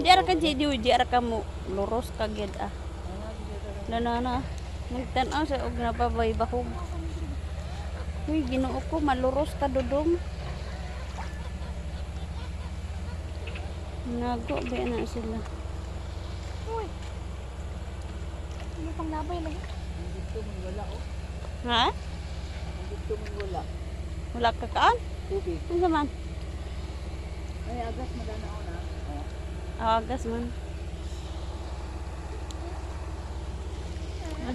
Di ara ka di ara ka mo luros ka gid ah. Na. Nagtan-aw sa og napabay bahog. Uy, Ginoo ko maluros ka dudong. Nago ba na sila? Uy. Ano pang labay lagi? Dito man wala oh. Ha? Dito man wala. Wala ka kaan? Tubig. Unsa man? Ay agas madanaon na. Oh. Agas man.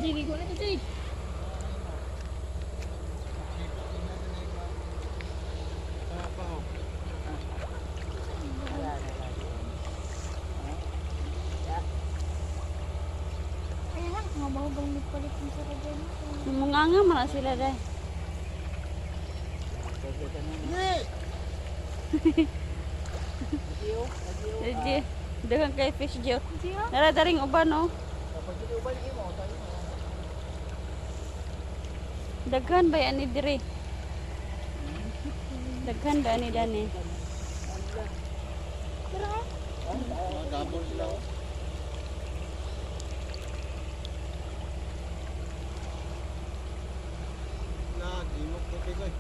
Sige, ko na ito. Ayan lang, mga bahubang nagpalit yung sa radyo. Munganga man na sila dai. Jadi, dengan kay fish jo. Nara daring uban no. Kapag dito ba ni mo tayo mo. Daghan ba ani dire? Daghan ba ani dani? Gabon sila oh. Lagi mo ko koy.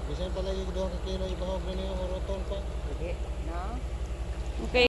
Bisan pala yung 2 kilo ibahog na yung roton pa. Sige, na. Okay.